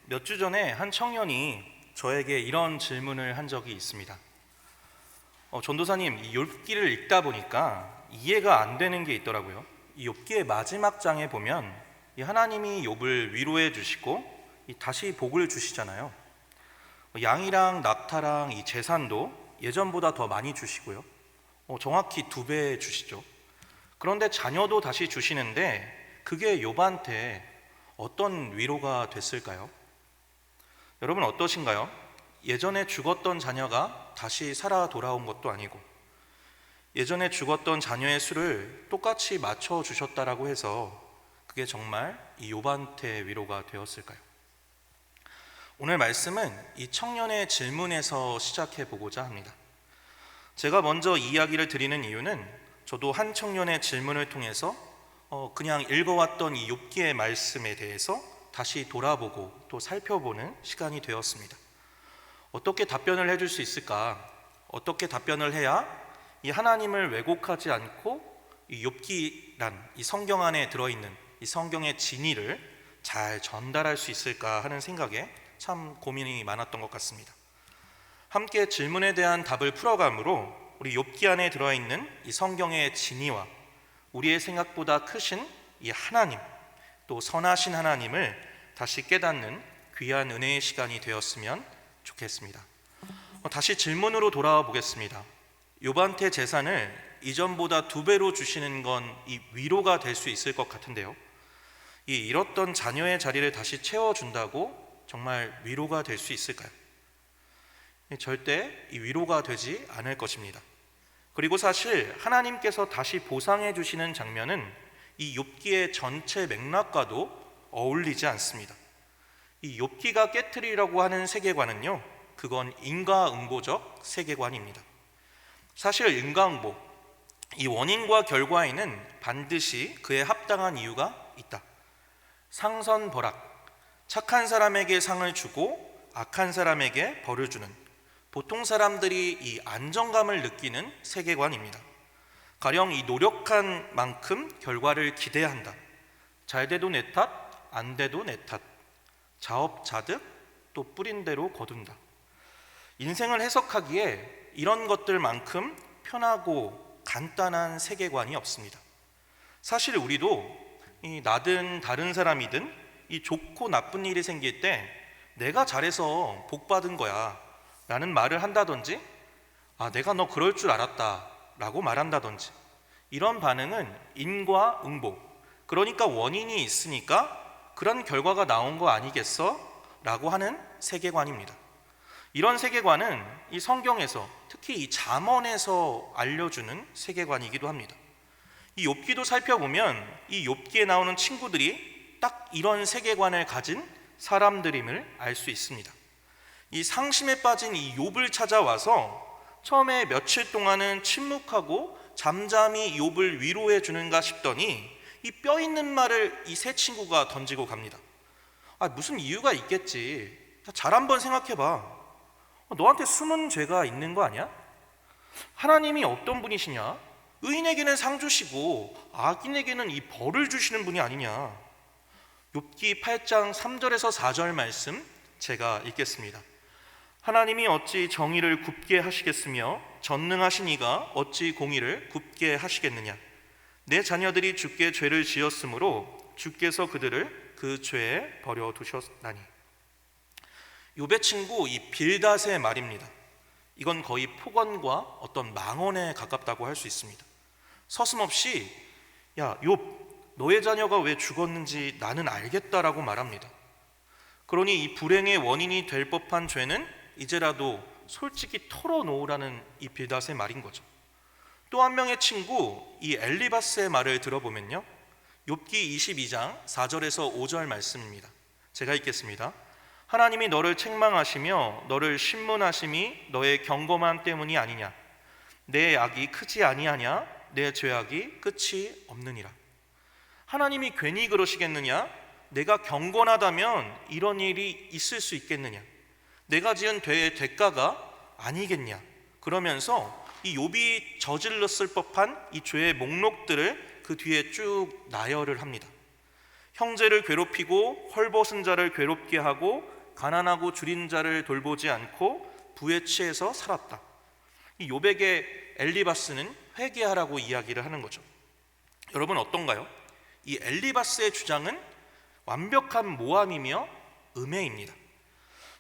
몇 주 전에 한 청년이 저에게 이런 질문을 한 적이 있습니다. 전도사님, 이 욥기를 읽다 보니까 이해가 안 되는 게 있더라고요. 이 욥기의 마지막 장에 보면 이 하나님이 욥을 위로해 주시고 다시 복을 주시잖아요. 양이랑 낙타랑 이 재산도 예전보다 더 많이 주시고요. 정확히 2배 주시죠. 그런데 자녀도 다시 주시는데 그게 욥한테 어떤 위로가 됐을까요? 여러분 어떠신가요? 예전에 죽었던 자녀가 다시 살아 돌아온 것도 아니고 예전에 죽었던 자녀의 수를 똑같이 맞춰 주셨다라고 해서 그게 정말 이 욥한테 위로가 되었을까요? 오늘 말씀은 이 청년의 질문에서 시작해 보고자 합니다. 제가 먼저 이 이야기를 드리는 이유는 저도 한 청년의 질문을 통해서 그냥 읽어왔던 이 욥기의 말씀에 대해서 다시 돌아보고 또 살펴보는 시간이 되었습니다. 어떻게 답변을 해줄 수 있을까? 어떻게 답변을 해야 이 하나님을 왜곡하지 않고 이 욥기란 이 성경 안에 들어있는 이 성경의 진리를 잘 전달할 수 있을까 하는 생각에 참 고민이 많았던 것 같습니다. 함께 질문에 대한 답을 풀어가므로 우리 욥기 안에 들어있는 이 성경의 진리와 우리의 생각보다 크신 이 하나님, 또 선하신 하나님을 다시 깨닫는 귀한 은혜의 시간이 되었으면 좋겠습니다. 다시 질문으로 돌아와 보겠습니다. 욥한테 재산을 이전보다 2배로 주시는 건 이 위로가 될 수 있을 것 같은데요. 이 잃었던 자녀의 자리를 다시 채워준다고 정말 위로가 될 수 있을까요? 절대 이 위로가 되지 않을 것입니다. 그리고 사실 하나님께서 다시 보상해 주시는 장면은 이 욥기의 전체 맥락과도 어울리지 않습니다. 이 욥기가 깨트리려고 하는 세계관은요, 그건 인과응보적 세계관입니다. 사실 인과응보, 이 원인과 결과에는 반드시 그에 합당한 이유가 있다. 상선벌악, 착한 사람에게 상을 주고 악한 사람에게 벌을 주는, 보통 사람들이 이 안정감을 느끼는 세계관입니다. 가령 이 노력한 만큼 결과를 기대한다. 잘 돼도 내 탓, 안 돼도 내 탓. 자업자득, 또 뿌린 대로 거둔다. 인생을 해석하기에 이런 것들만큼 편하고 간단한 세계관이 없습니다. 사실 우리도 나든 다른 사람이든 이 좋고 나쁜 일이 생길 때 내가 잘해서 복 받은 거야 라는 말을 한다든지, 내가 너 그럴 줄 알았다 라고 말한다든지, 이런 반응은 인과응보, 그러니까 원인이 있으니까 그런 결과가 나온 거 아니겠어? 라고 하는 세계관입니다. 이런 세계관은 이 성경에서, 특히 이 잠언에서 알려주는 세계관이기도 합니다. 이 욥기도 살펴보면 이 욥기에 나오는 친구들이 딱 이런 세계관을 가진 사람들임을 알 수 있습니다. 이 상심에 빠진 이 욥을 찾아와서 처음에 며칠 동안은 침묵하고 잠잠히 욥을 위로해 주는가 싶더니 이 뼈 있는 말을 이 세 친구가 던지고 갑니다. 무슨 이유가 있겠지. 잘 한번 생각해봐. 너한테 숨은 죄가 있는 거 아니야? 하나님이 어떤 분이시냐? 의인에게는 상 주시고 악인에게는 이 벌을 주시는 분이 아니냐? 욥기 8장 3절에서 4절 말씀 제가 읽겠습니다. 하나님이 어찌 정의를 굽게 하시겠으며 전능하신 이가 어찌 공의를 굽게 하시겠느냐? 내 자녀들이 주께 죄를 지었으므로 주께서 그들을 그 죄에 버려두셨나니. 욥의 친구 이 빌닷의 말입니다. 이건 거의 폭언과 어떤 망언에 가깝다고 할 수 있습니다. 서슴없이 야 욥, 너의 자녀가 왜 죽었는지 나는 알겠다라고 말합니다. 그러니 이 불행의 원인이 될 법한 죄는 이제라도 솔직히 털어놓으라는 이 빌닷의 말인 거죠. 또 한 명의 친구 이 엘리바스의 말을 들어보면요, 욥기 22장 4절에서 5절 말씀입니다. 제가 읽겠습니다. 하나님이 너를 책망하시며 너를 신문하심이 너의 경검함 때문이 아니냐? 내 악이 크지 아니하냐? 내 죄악이 끝이 없느니라. 하나님이 괜히 그러시겠느냐? 내가 경건하다면 이런 일이 있을 수 있겠느냐? 내가 지은 죄의 대가가 아니겠냐? 그러면서 이 욥이 저질렀을 법한 이 죄의 목록들을 그 뒤에 쭉 나열을 합니다. 형제를 괴롭히고 헐벗은 자를 괴롭게 하고 가난하고 줄인 자를 돌보지 않고 부에 취해서 살았다. 이 욥에게 엘리바스는 회개하라고 이야기를 하는 거죠. 여러분 어떤가요? 이 엘리바스의 주장은 완벽한 모함이며 음해입니다.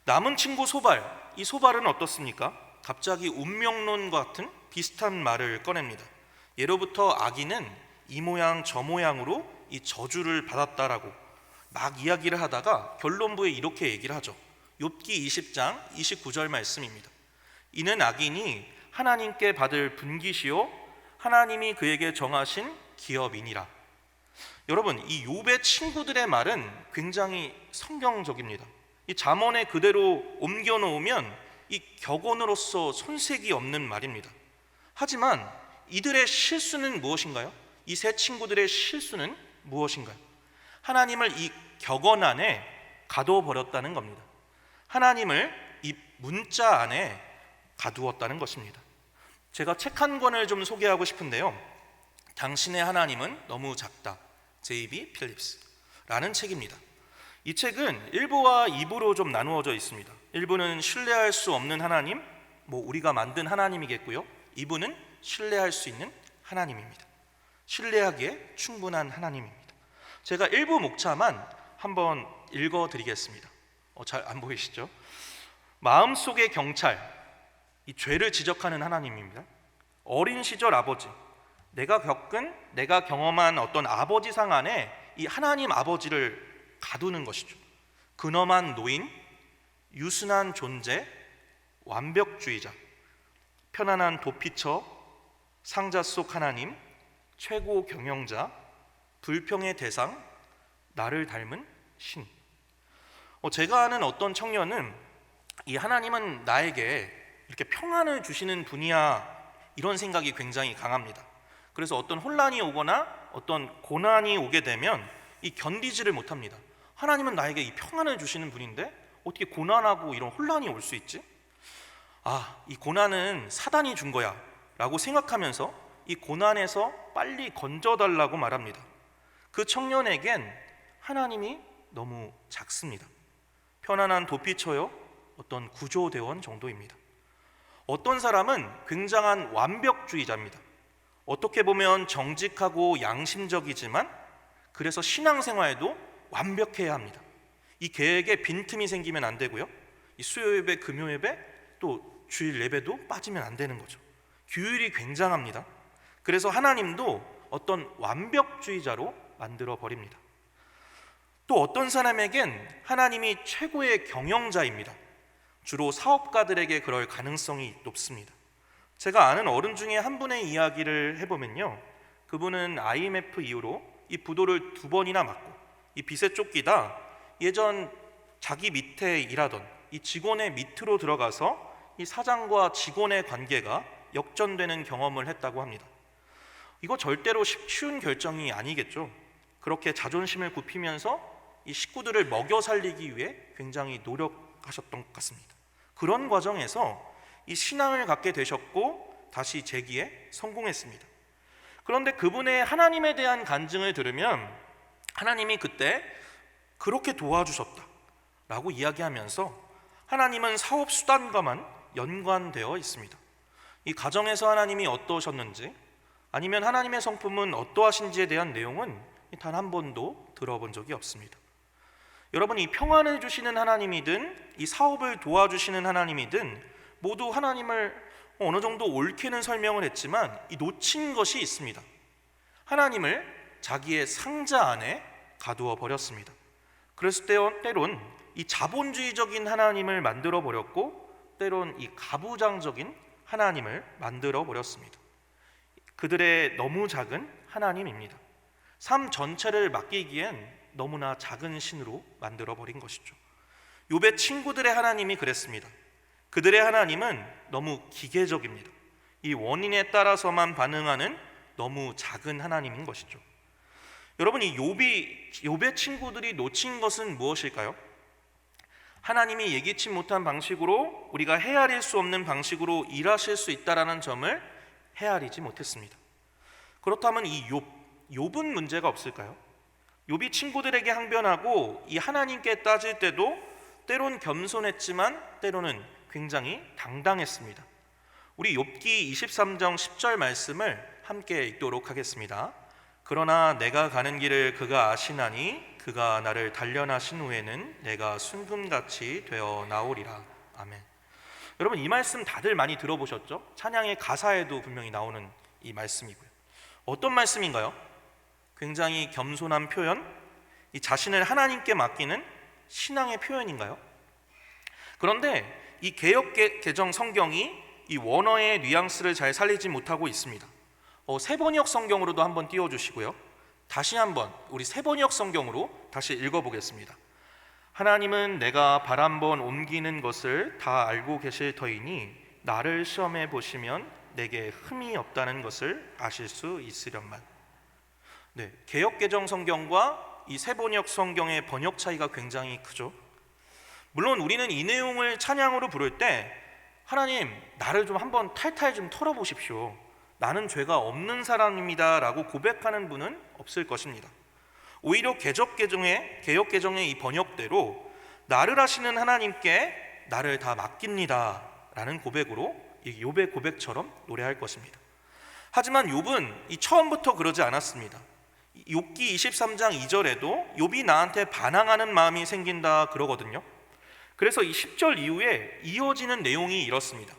남은 친구 소발, 이 소발은 어떻습니까? 갑자기 운명론과 같은 비슷한 말을 꺼냅니다. 예로부터 아기는 이 모양 저 모양으로 이 저주를 받았다라고 막 이야기를 하다가 결론부에 이렇게 얘기를 하죠. 욥기 20장 29절 말씀입니다. 이는 악인이 하나님께 받을 분깃이요 하나님이 그에게 정하신 기업이니라. 여러분, 이 욥의 친구들의 말은 굉장히 성경적입니다. 이 잠언에 그대로 옮겨 놓으면 이 격언으로서 손색이 없는 말입니다. 하지만 이들의 실수는 무엇인가요? 이 세 친구들의 실수는 무엇인가요? 하나님을 이 격언 안에 가둬버렸다는 겁니다. 하나님을 이 문자 안에 가두었다는 것입니다. 제가 책 한 권을 좀 소개하고 싶은데요. 당신의 하나님은 너무 작다, J.B. 필립스라는 책입니다. 이 책은 1부와 2부로 좀 나누어져 있습니다. 1부는 신뢰할 수 없는 하나님, 우리가 만든 하나님이겠고요. 2부는 신뢰할 수 있는 하나님입니다. 신뢰하기에 충분한 하나님입니다. 제가 1부 목차만 한번 읽어드리겠습니다. 잘 안 보이시죠? 마음속의 경찰, 이 죄를 지적하는 하나님입니다. 어린 시절 아버지, 내가 경험한 어떤 아버지상 안에 이 하나님 아버지를 가두는 것이죠. 근엄한 노인, 유순한 존재, 완벽주의자, 편안한 도피처, 상자 속 하나님, 최고 경영자, 불평의 대상, 나를 닮은 신. 제가 아는 어떤 청년은 이 하나님은 나에게 이렇게 평안을 주시는 분이야, 이런 생각이 굉장히 강합니다. 그래서 어떤 혼란이 오거나 어떤 고난이 오게 되면 이 견디지를 못합니다. 하나님은 나에게 이 평안을 주시는 분인데 어떻게 고난하고 이런 혼란이 올 수 있지? 이 고난은 사단이 준 거야 라고 생각하면서 이 고난에서 빨리 건져달라고 말합니다. 그 청년에겐 하나님이 너무 작습니다. 편안한 도피처요, 어떤 구조대원 정도입니다. 어떤 사람은 굉장한 완벽주의자입니다. 어떻게 보면 정직하고 양심적이지만 그래서 신앙생활에도 완벽해야 합니다. 이 계획에 빈틈이 생기면 안 되고요, 이 수요 예배, 금요 예배, 또 주일 예배도 빠지면 안 되는 거죠. 규율이 굉장합니다. 그래서 하나님도 어떤 완벽주의자로 만들어 버립니다. 또 어떤 사람에겐 하나님이 최고의 경영자입니다. 주로 사업가들에게 그럴 가능성이 높습니다. 제가 아는 어른 중에 한 분의 이야기를 해보면요, 그분은 IMF 이후로 이 부도를 2번이나 맞고 이 빚에 쫓기다 예전 자기 밑에 일하던 이 직원의 밑으로 들어가서 이 사장과 직원의 관계가 역전되는 경험을 했다고 합니다. 이거 절대로 쉬운 결정이 아니겠죠. 그렇게 자존심을 굽히면서 이 식구들을 먹여 살리기 위해 굉장히 노력하셨던 것 같습니다. 그런 과정에서 이 신앙을 갖게 되셨고 다시 재기에 성공했습니다. 그런데 그분의 하나님에 대한 간증을 들으면 하나님이 그때 그렇게 도와주셨다 라고 이야기하면서 하나님은 사업 수단과만 연관되어 있습니다. 이 가정에서 하나님이 어떠셨는지, 아니면 하나님의 성품은 어떠하신지에 대한 내용은 단 한 번도 들어본 적이 없습니다. 여러분, 이 평안을 주시는 하나님이든 이 사업을 도와주시는 하나님이든 모두 하나님을 어느 정도 옳게는 설명을 했지만 이 놓친 것이 있습니다. 하나님을 자기의 상자 안에 가두어 버렸습니다. 그래서 때론 이 자본주의적인 하나님을 만들어 버렸고, 때론 이 가부장적인 하나님을 만들어 버렸습니다. 그들의 너무 작은 하나님입니다. 삶 전체를 맡기기엔 너무나 작은 신으로 만들어 버린 것이죠. 욥의 친구들의 하나님이 그랬습니다. 그들의 하나님은 너무 기계적입니다. 이 원인에 따라서만 반응하는 너무 작은 하나님인 것이죠. 여러분, 이 욥의 친구들이 놓친 것은 무엇일까요? 하나님이 예기치 못한 방식으로, 우리가 헤아릴 수 없는 방식으로 일하실 수 있다라는 점을 헤아리지 못했습니다. 그렇다면 이 욥은 문제가 없을까요? 욥이 친구들에게 항변하고 이 하나님께 따질 때도 때론 겸손했지만 때로는 굉장히 당당했습니다. 우리 욥기 23장 10절 말씀을 함께 읽도록 하겠습니다. 그러나 내가 가는 길을 그가 아시나니 그가 나를 단련하신 후에는 내가 순금같이 되어 나오리라. 아멘. 여러분, 이 말씀 다들 많이 들어보셨죠? 찬양의 가사에도 분명히 나오는 이 말씀이고요. 어떤 말씀인가요? 굉장히 겸손한 표현, 이 자신을 하나님께 맡기는 신앙의 표현인가요? 그런데 이 개역 개정 성경이 이 원어의 뉘앙스를 잘 살리지 못하고 있습니다. 세번역 성경으로도 한번 띄워주시고요. 다시 한번 우리 세번역 성경으로 다시 읽어보겠습니다. 하나님은 내가 발 한번 옮기는 것을 다 알고 계실 터이니 나를 시험해 보시면 내게 흠이 없다는 것을 아실 수 있으련만. 네, 개역 개정 성경과 이 세번역 성경의 번역 차이가 굉장히 크죠. 물론 우리는 이 내용을 찬양으로 부를 때 하나님, 나를 좀 한번 탈탈 좀 털어보십시오. 나는 죄가 없는 사람입니다 라고 고백하는 분은 없을 것입니다. 오히려 개역 개정의 이 번역대로 나를 아시는 하나님께 나를 다 맡깁니다 라는 고백으로 이 욥의 고백처럼 노래할 것입니다. 하지만 욥은 이 처음부터 그러지 않았습니다. 욥기 23장 2절에도 욥이 나한테 반항하는 마음이 생긴다 그러거든요. 그래서 이 10절 이후에 이어지는 내용이 이렇습니다.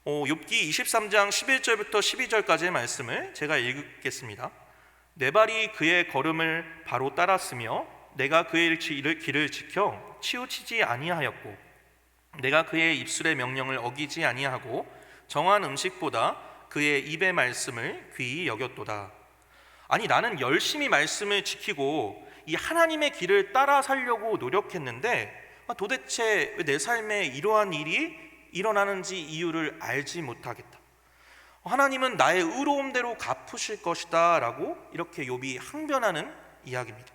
욥기 23장 11절부터 12절까지의 말씀을 제가 읽겠습니다. 내 발이 그의 걸음을 바로 따랐으며 내가 그의 길을 지켜 치우치지 아니하였고 내가 그의 입술의 명령을 어기지 아니하고 정한 음식보다 그의 입의 말씀을 귀히 여겼도다. 아니, 나는 열심히 말씀을 지키고 이 하나님의 길을 따라 살려고 노력했는데 도대체 왜 내 삶에 이러한 일이 일어나는지 이유를 알지 못하겠다. 하나님은 나의 의로움대로 갚으실 것이다 라고 이렇게 욥이 항변하는 이야기입니다.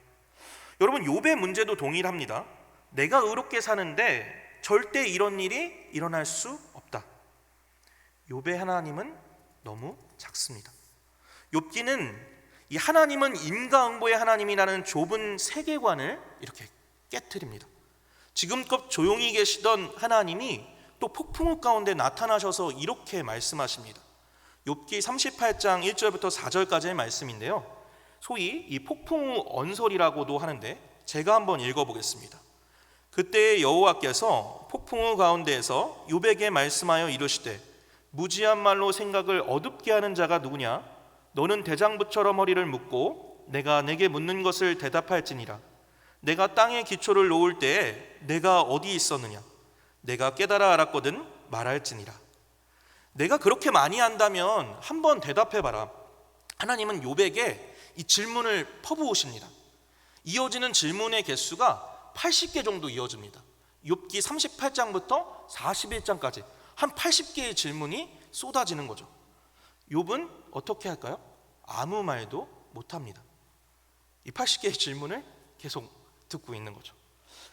여러분, 욥의 문제도 동일합니다. 내가 의롭게 사는데 절대 이런 일이 일어날 수 없다. 욥의 하나님은 너무 작습니다. 욥기는 이 하나님은 인과응보의 하나님이라는 좁은 세계관을 이렇게 깨트립니다. 지금껏 조용히 계시던 하나님이 또 폭풍우 가운데 나타나셔서 이렇게 말씀하십니다. 욥기 38장 1절부터 4절까지의 말씀인데요, 소위 이 폭풍우 언설이라고도 하는데 제가 한번 읽어보겠습니다. 그때 여호와께서 폭풍우 가운데에서 욥에게 말씀하여 이르시되 무지한 말로 생각을 어둡게 하는 자가 누구냐? 너는 대장부처럼 허리를 묶고 내가 내게 묻는 것을 대답할지니라. 내가 땅에 기초를 놓을 때에 내가 어디 있었느냐? 내가 깨달아 알았거든 말할지니라. 내가 그렇게 많이 안다면 한번 대답해봐라. 하나님은 욥에게 이 질문을 퍼부으십니다. 이어지는 질문의 개수가 80개 정도 이어집니다. 욥기 38장부터 41장까지 한 80개의 질문이 쏟아지는 거죠. 욥은 어떻게 할까요? 아무 말도 못합니다. 이 80개의 질문을 계속 듣고 있는 거죠.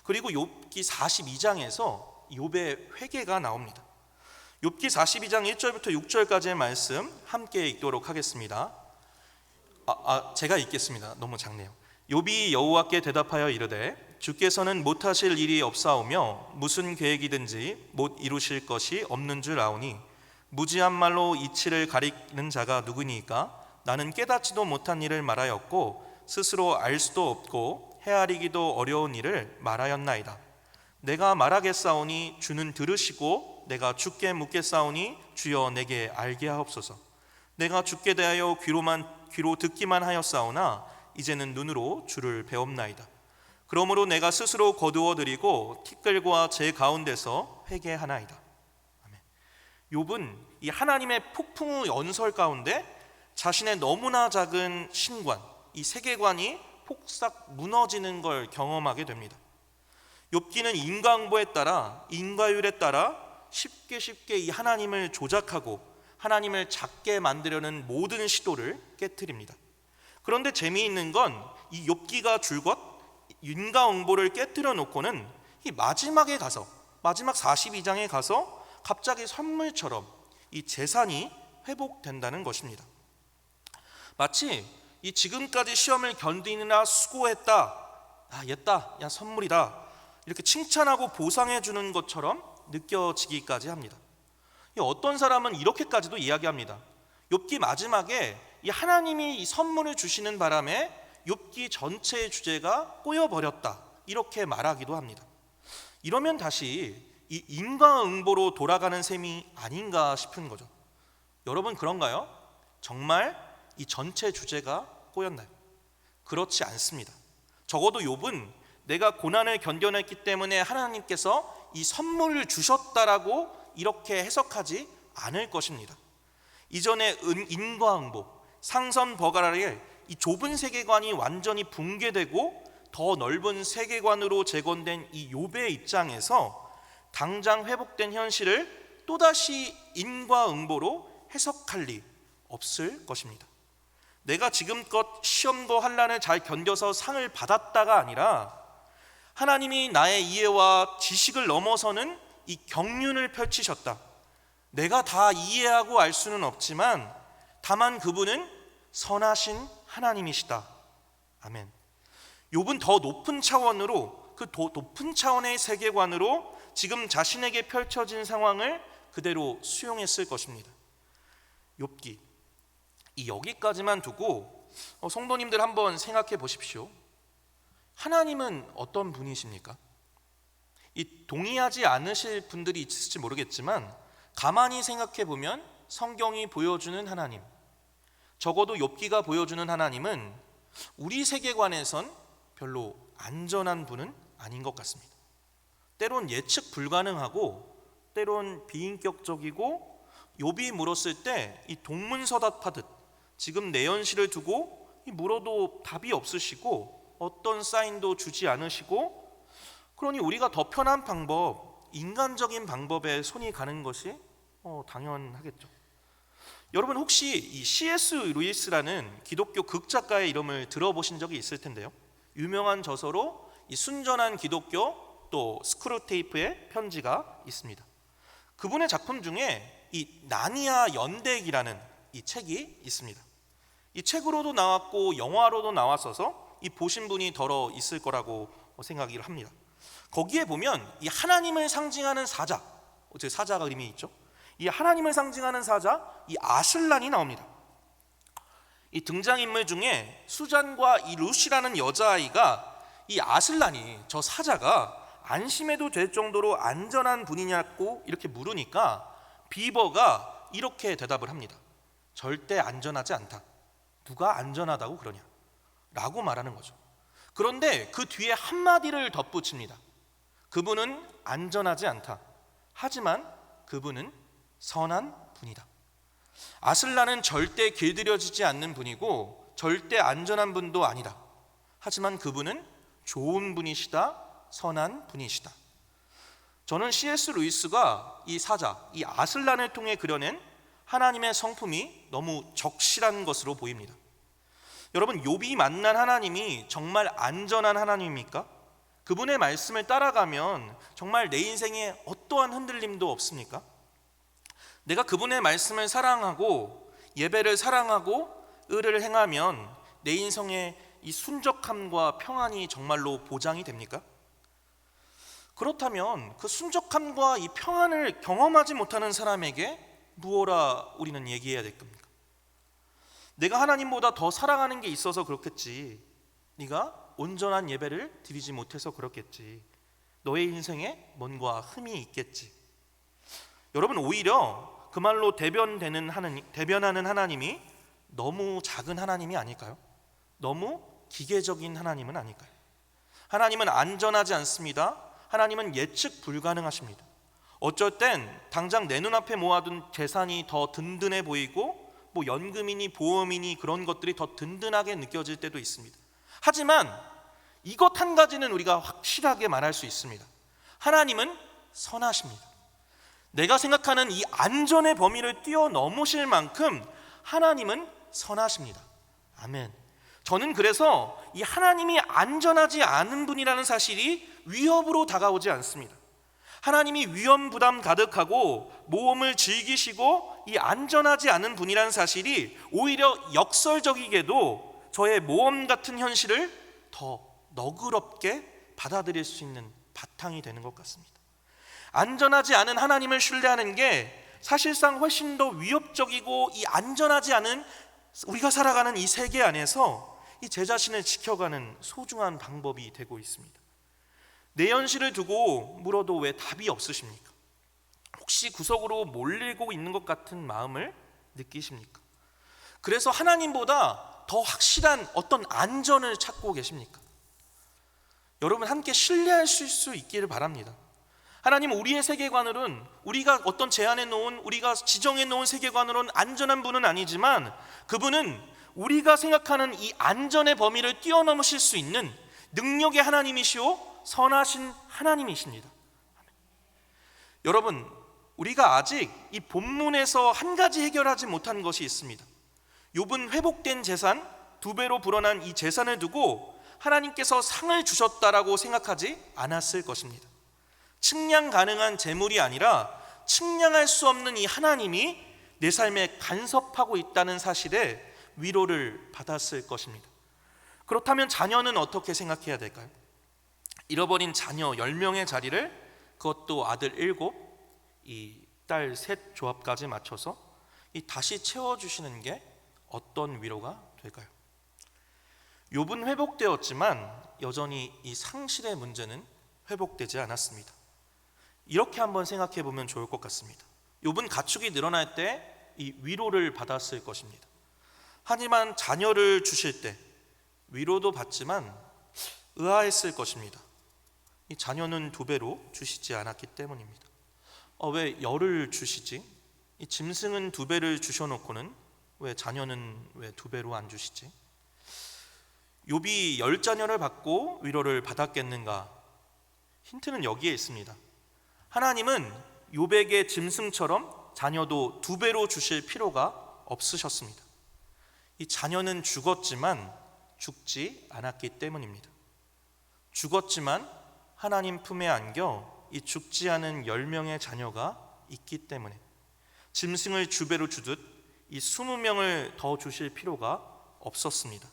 그리고 욥기 42장에서 욥의 회개가 나옵니다. 욥기 42장 1절부터 6절까지의 말씀 함께 읽도록 하겠습니다. 제가 읽겠습니다. 너무 작네요. 욥이 여호와께 대답하여 이르되 주께서는 못하실 일이 없사오며 무슨 계획이든지 못 이루실 것이 없는 줄 아오니 무지한 말로 이치를 가리는 자가 누구니까? 나는 깨닫지도 못한 일을 말하였고 스스로 알 수도 없고 헤아리기도 어려운 일을 말하였나이다. 내가 말하겠사오니 주는 들으시고 내가 주께 묻겠사오니 주여 내게 알게 하옵소서. 내가 주께 대하여 귀로 듣기만 하였사오나 이제는 눈으로 주를 배옵나이다. 그러므로 내가 스스로 거두어 드리고 티끌과 제 가운데서 회개하나이다. 아멘. 욥은 이 하나님의 폭풍의 연설 가운데 자신의 너무나 작은 신관, 이 세계관이 폭삭 무너지는 걸 경험하게 됩니다. 욥기는 인과응보에 따라, 인과율에 따라 쉽게 이 하나님을 조작하고 하나님을 작게 만들려는 모든 시도를 깨트립니다. 그런데 재미있는 건 이 욥기가 줄곧 인과응보를 깨트려 놓고는 이 마지막에 가서, 마지막 42장에 가서 갑자기 선물처럼 이 재산이 회복된다는 것입니다. 마치 이 지금까지 시험을 견디느라 수고했다, 얘다, 야 선물이다, 이렇게 칭찬하고 보상해 주는 것처럼 느껴지기까지 합니다. 어떤 사람은 이렇게까지도 이야기합니다. 욥기 마지막에 이 하나님이 이 선물을 주시는 바람에 욥기 전체의 주제가 꼬여버렸다, 이렇게 말하기도 합니다. 이러면 다시 이 인과응보로 돌아가는 셈이 아닌가 싶은 거죠. 여러분, 그런가요? 정말 이 전체 주제가 꼬였나요? 그렇지 않습니다. 적어도 욥은 내가 고난을 견뎌냈기 때문에 하나님께서 이 선물을 주셨다라고 이렇게 해석하지 않을 것입니다. 이전에 인과응보, 상선버가라의 이 좁은 세계관이 완전히 붕괴되고 더 넓은 세계관으로 재건된 이 욥의 입장에서 당장 회복된 현실을 또다시 인과응보로 해석할 리 없을 것입니다. 내가 지금껏 시험과 환난을 잘 견뎌서 상을 받았다가 아니라 하나님이 나의 이해와 지식을 넘어서는 이 경륜을 펼치셨다. 내가 다 이해하고 알 수는 없지만 다만 그분은 선하신 하나님이시다. 아멘. 욥은 더 높은 차원으로, 그 더 높은 차원의 세계관으로 지금 자신에게 펼쳐진 상황을 그대로 수용했을 것입니다. 욥기, 이 여기까지만 두고 성도님들 한번 생각해 보십시오. 하나님은 어떤 분이십니까? 이 동의하지 않으실 분들이 있을지 모르겠지만 가만히 생각해 보면 성경이 보여주는 하나님, 적어도 욥기가 보여주는 하나님은 우리 세계관에선 별로 안전한 분은 아닌 것 같습니다. 때론 예측 불가능하고 때론 비인격적이고 욥이 물었을 때 이 동문서답하듯 지금 내 현실을 두고 물어도 답이 없으시고 어떤 사인도 주지 않으시고, 그러니 우리가 더 편한 방법, 인간적인 방법에 손이 가는 것이 당연하겠죠. 여러분, 혹시 이 C.S. 루이스라는 기독교 극작가의 이름을 들어보신 적이 있을 텐데요. 유명한 저서로 이 순전한 기독교, 또 스크루테이프의 편지가 있습니다. 그분의 작품 중에 이 나니아 연대기라는 이 책이 있습니다. 이 책으로도 나왔고 영화로도 나왔어서 이 보신 분이 더러 있을 거라고 생각을 합니다. 거기에 보면 이 하나님을 상징하는 사자, 제 사자가 이름이 있죠. 이 하나님을 상징하는 사자, 이 아슬란이 나옵니다. 이 등장인물 중에 수잔과 이 루시라는 여자아이가 이 아슬란이, 저 사자가 안심해도 될 정도로 안전한 분이냐고 이렇게 물으니까 비버가 이렇게 대답을 합니다. 절대 안전하지 않다. 누가 안전하다고 그러냐? 라고 말하는 거죠. 그런데 그 뒤에 한마디를 덧붙입니다. 그분은 안전하지 않다. 하지만 그분은 선한 분이다. 아슬란은 절대 길들여지지 않는 분이고 절대 안전한 분도 아니다. 하지만 그분은 좋은 분이시다. 선한 분이시다. 저는 C.S. 루이스가 이 사자, 이 아슬란을 통해 그려낸 하나님의 성품이 너무 적실한 것으로 보입니다. 여러분, 욥이 만난 하나님이 정말 안전한 하나님입니까? 그분의 말씀을 따라가면 정말 내 인생에 어떠한 흔들림도 없습니까? 내가 그분의 말씀을 사랑하고 예배를 사랑하고 의를 행하면 내 인생의 이 순적함과 평안이 정말로 보장이 됩니까? 그렇다면 그 순적함과 이 평안을 경험하지 못하는 사람에게 무엇라 우리는 얘기해야 될 겁니까? 내가 하나님보다 더 사랑하는 게 있어서 그렇겠지. 네가 온전한 예배를 드리지 못해서 그렇겠지. 너의 인생에 뭔가 흠이 있겠지. 여러분, 오히려 그 말로 대변하는 하나님이 너무 작은 하나님이 아닐까요? 너무 기계적인 하나님은 아닐까요? 하나님은 안전하지 않습니다. 하나님은 예측 불가능하십니다. 어쩔 땐 당장 내 눈앞에 모아둔 재산이 더 든든해 보이고 뭐 연금이니 보험이니 그런 것들이 더 든든하게 느껴질 때도 있습니다. 하지만 이것 한 가지는 우리가 확실하게 말할 수 있습니다. 하나님은 선하십니다. 내가 생각하는 이 안전의 범위를 뛰어넘으실 만큼 하나님은 선하십니다. 아멘. 저는 그래서 이 하나님이 안전하지 않은 분이라는 사실이 위협으로 다가오지 않습니다. 하나님이 위험 부담 가득하고 모험을 즐기시고 이 안전하지 않은 분이라는 사실이 오히려 역설적이게도 저의 모험 같은 현실을 더 너그럽게 받아들일 수 있는 바탕이 되는 것 같습니다. 안전하지 않은 하나님을 신뢰하는 게 사실상 훨씬 더 위협적이고, 이 안전하지 않은 우리가 살아가는 이 세계 안에서 이 제 자신을 지켜가는 소중한 방법이 되고 있습니다. 내 현실을 두고 물어도 왜 답이 없으십니까? 혹시 구석으로 몰리고 있는 것 같은 마음을 느끼십니까? 그래서 하나님보다 더 확실한 어떤 안전을 찾고 계십니까? 여러분, 함께 신뢰할 수 있기를 바랍니다. 하나님, 우리의 세계관으로는, 우리가 어떤 제안해 놓은, 우리가 지정해 놓은 세계관으로는 안전한 분은 아니지만, 그분은 우리가 생각하는 이 안전의 범위를 뛰어넘으실 수 있는 능력의 하나님이시오 선하신 하나님이십니다. 여러분, 우리가 아직 이 본문에서 한 가지 해결하지 못한 것이 있습니다. 욥은 회복된 재산, 2배로 불어난 이 재산을 두고 하나님께서 상을 주셨다라고 생각하지 않았을 것입니다. 측량 가능한 재물이 아니라 측량할 수 없는 이 하나님이 내 삶에 간섭하고 있다는 사실에 위로를 받았을 것입니다. 그렇다면 자녀는 어떻게 생각해야 될까요? 잃어버린 자녀 10명의 자리를, 그것도 아들 7, 이 딸 3 조합까지 맞춰서 다시 채워주시는 게 어떤 위로가 될까요? 욥은 회복되었지만 여전히 이 상실의 문제는 회복되지 않았습니다. 이렇게 한번 생각해 보면 좋을 것 같습니다. 욥은 가축이 늘어날 때 이 위로를 받았을 것입니다. 하지만 자녀를 주실 때 위로도 받지만 의아했을 것입니다. 이 자녀는 2배로 주시지 않았기 때문입니다. 왜 열을 주시지? 이 짐승은 2배를 주셔놓고는 왜 자녀는 왜 2배로 안 주시지? 욥이 10자녀를 받고 위로를 받았겠는가? 힌트는 여기에 있습니다. 하나님은 욥에게 짐승처럼 자녀도 2배로 주실 필요가 없으셨습니다. 이 자녀는 죽었지만 죽지 않았기 때문입니다. 죽었지만 하나님 품에 안겨 이 죽지 않은 10명의 자녀가 있기 때문에 짐승을 2배로 주듯 이 20명을 더 주실 필요가 없었습니다.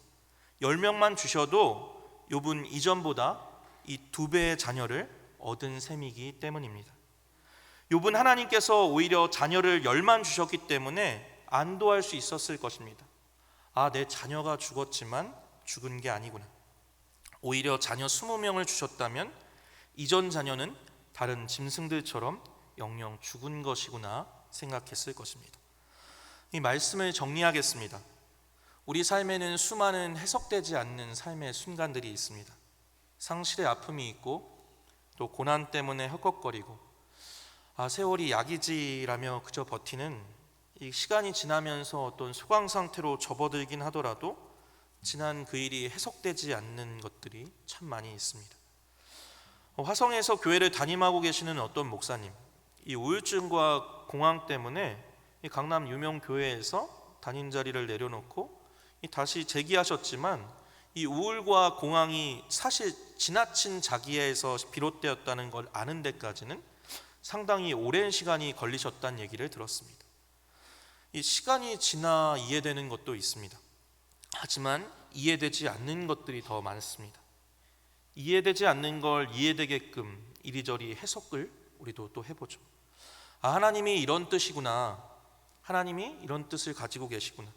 10명만 주셔도 욥은 이전보다 이 2배의 자녀를 얻은 셈이기 때문입니다. 욥은 하나님께서 오히려 자녀를 10만 주셨기 때문에 안도할 수 있었을 것입니다. 내 자녀가 죽었지만 죽은 게 아니구나. 오히려 자녀 20명을 주셨다면 이전 자녀는 다른 짐승들처럼 영영 죽은 것이구나 생각했을 것입니다. 이 말씀을 정리하겠습니다. 우리 삶에는 수많은 해석되지 않는 삶의 순간들이 있습니다. 상실의 아픔이 있고, 또 고난 때문에 헉헉거리고, 세월이 약이지라며 그저 버티는, 이 시간이 지나면서 어떤 소강 상태로 접어들긴 하더라도 지난 그 일이 해석되지 않는 것들이 참 많이 있습니다. 화성에서 교회를 담임하고 계시는 어떤 목사님, 이 우울증과 공황 때문에 이 강남 유명 교회에서 담임 자리를 내려놓고 다시 재기하셨지만, 이 우울과 공황이 사실 지나친 자기애에서 비롯되었다는 걸 아는 데까지는 상당히 오랜 시간이 걸리셨다는 얘기를 들었습니다. 이 시간이 지나 이해되는 것도 있습니다. 하지만 이해되지 않는 것들이 더 많습니다. 이해되지 않는 걸 이해되게끔 이리저리 해석을 우리도 또 해보죠. 하나님이 이런 뜻이구나, 하나님이 이런 뜻을 가지고 계시구나.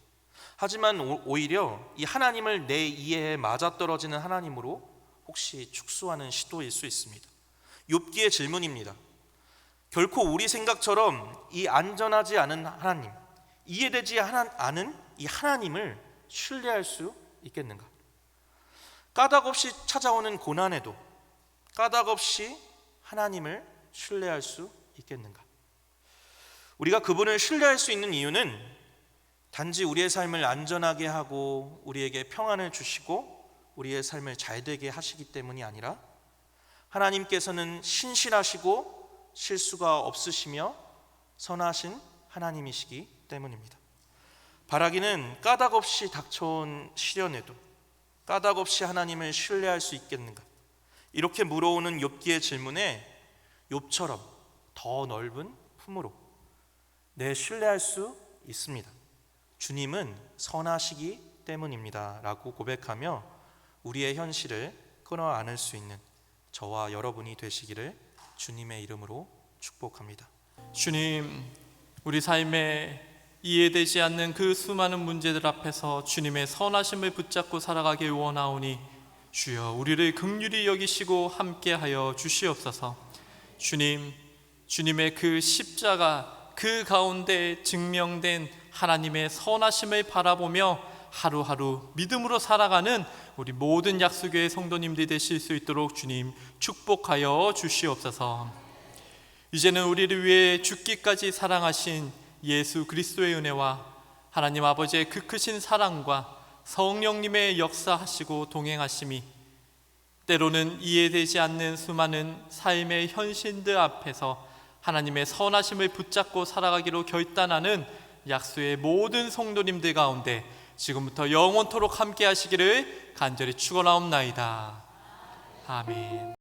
하지만 오히려 이 하나님을 내 이해에 맞아떨어지는 하나님으로 혹시 축소하는 시도일 수 있습니다. 욥기의 질문입니다. 결코 우리 생각처럼 이 안전하지 않은 하나님, 이해되지 않은 이 하나님을 신뢰할 수 있겠는가? 까닭없이 찾아오는 고난에도 까닭없이 하나님을 신뢰할 수 있겠는가? 우리가 그분을 신뢰할 수 있는 이유는 단지 우리의 삶을 안전하게 하고 우리에게 평안을 주시고 우리의 삶을 잘되게 하시기 때문이 아니라, 하나님께서는 신실하시고 실수가 없으시며 선하신 하나님이시기 때문입니다. 바라기는 까닭없이 닥쳐온 시련에도 까닭없이 하나님을 신뢰할 수 있겠는가? 이렇게 물어오는 욥기의 질문에 욥처럼 더 넓은 품으로 신뢰할 수 있습니다. 주님은 선하시기 때문입니다 라고 고백하며 우리의 현실을 끊어 안을 수 있는 저와 여러분이 되시기를 주님의 이름으로 축복합니다. 주님, 우리 삶에 이해되지 않는 그 수많은 문제들 앞에서 주님의 선하심을 붙잡고 살아가길 원하오니 주여 우리를 긍휼히 여기시고 함께하여 주시옵소서. 주님, 주님의 그 십자가 그 가운데 증명된 하나님의 선하심을 바라보며 하루하루 믿음으로 살아가는 우리 모든 약수교회 성도님들이 되실 수 있도록 주님 축복하여 주시옵소서. 이제는 우리를 위해 죽기까지 사랑하신 예수 그리스도의 은혜와 하나님 아버지의 그 크신 사랑과 성령님의 역사하시고 동행하심이 때로는 이해되지 않는 수많은 삶의 현실들 앞에서 하나님의 선하심을 붙잡고 살아가기로 결단하는 약수의 모든 성도님들 가운데 지금부터 영원토록 함께 하시기를 간절히 축원하옵나이다. 아멘.